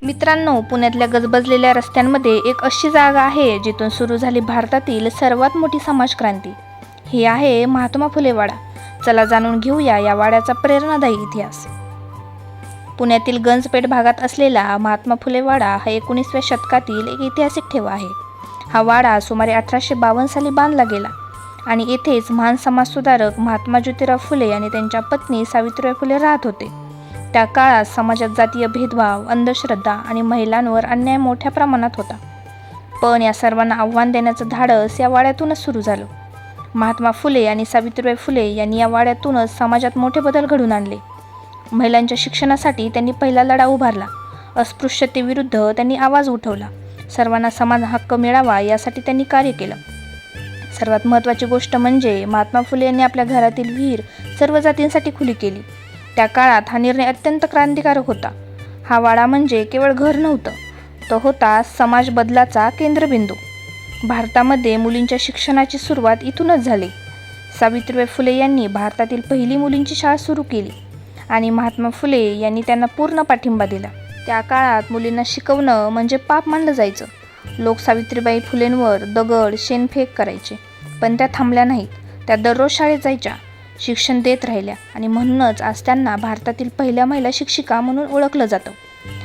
मित्रांनो, पुण्यातल्या गजबजलेल्या रस्त्यांमध्ये एक अशी जागा आहे जिथून सुरू झाली भारतातील सर्वात मोठी समाजक्रांती. ही आहे महात्मा फुले वाडा. चला जाणून घेऊया या वाड्याचा प्रेरणादायी इतिहास. पुण्यातील गंजपेठ भागात असलेला महात्मा फुले वाडा हा 19व्या शतकातील एक ऐतिहासिक ठेवा आहे. हा वाडा सुमारे 1852 साली बांधला गेला आणि येथेच महान समाजसुधारक महात्मा ज्योतिराव फुले आणि त्यांच्या पत्नी सावित्रीबाई फुले राहत होते. त्या काळात समाजात जातीय भेदभाव, अंधश्रद्धा आणि महिलांवर अन्याय मोठ्या प्रमाणात होता. पण या सर्वांना आव्हान देण्याचं धाडस या वाड्यातूनच सुरू झालं. महात्मा फुले आणि सावित्रीबाई फुले यांनी या वाड्यातूनच समाजात मोठे बदल घडवून आणले. महिलांच्या शिक्षणासाठी त्यांनी पहिला लढा उभारला. अस्पृश्यतेविरुद्ध त्यांनी आवाज उठवला. सर्वांना समान हक्क मिळावा यासाठी त्यांनी कार्य केलं. सर्वात महत्त्वाची गोष्ट म्हणजे महात्मा फुले यांनी आपल्या घरातील विहीर सर्व जातींसाठी खुली केली. त्या काळात हा निर्णय अत्यंत क्रांतिकारक होता. हा वाडा म्हणजे केवळ घर नव्हतं, तो होता समाज बदलाचा केंद्रबिंदू. भारतामध्ये मुलींच्या शिक्षणाची सुरुवात इथूनच झाली. सावित्रीबाई फुले यांनी भारतातील पहिली मुलींची शाळा सुरू केली आणि महात्मा फुले यांनी त्यांना पूर्ण पाठिंबा दिला. त्या काळात मुलींना शिकवणं म्हणजे पाप मानलं जायचं. लोक सावित्रीबाई फुलेंवर दगड, शेणफेक करायचे, पण त्या थांबल्या नाहीत. त्या दररोज शाळेत जायच्या, शिक्षण देत राहिल्या आणि म्हणूनच आज त्यांना भारतातील पहिल्या महिला शिक्षिका म्हणून ओळखलं जातं.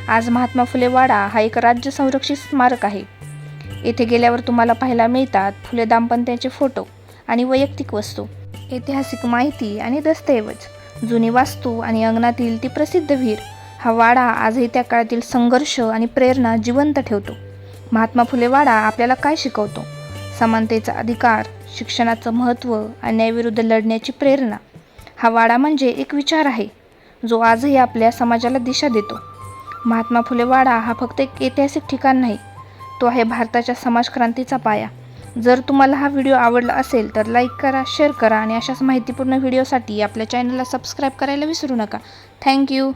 आज महात्मा फुले वाडा हा एक राज्य संरक्षित स्मारक आहे. येथे गेल्यावर तुम्हाला पाहायला मिळतात फुले दाम्पत्याचे फोटो आणि वैयक्तिक वस्तू, ऐतिहासिक माहिती आणि दस्तऐवज, जुनी वास्तू आणि अंगणातील ती प्रसिद्ध विहीर. हा वाडा आजही त्या काळातील संघर्ष आणि प्रेरणा जिवंत ठेवतो. महात्मा फुले वाडा आपल्याला काय शिकवतो? समानतेचा अधिकार, शिक्षणाचं महत्त्व, अन्यायाविरुद्ध लढण्याची प्रेरणा. हा वाडा म्हणजे एक विचार आहे जो आजही आपल्या समाजाला दिशा देतो. महात्मा फुले वाडा हा फक्त एक ऐतिहासिक ठिकाण नाही, तो आहे भारताच्या समाजक्रांतीचा पाया. जर तुम्हाला हा व्हिडिओ आवडला असेल तर लाईक करा, शेअर करा आणि अशाच माहितीपूर्ण व्हिडिओसाठी आपल्या चॅनलला सबस्क्राईब करायला विसरू नका. थँक्यू.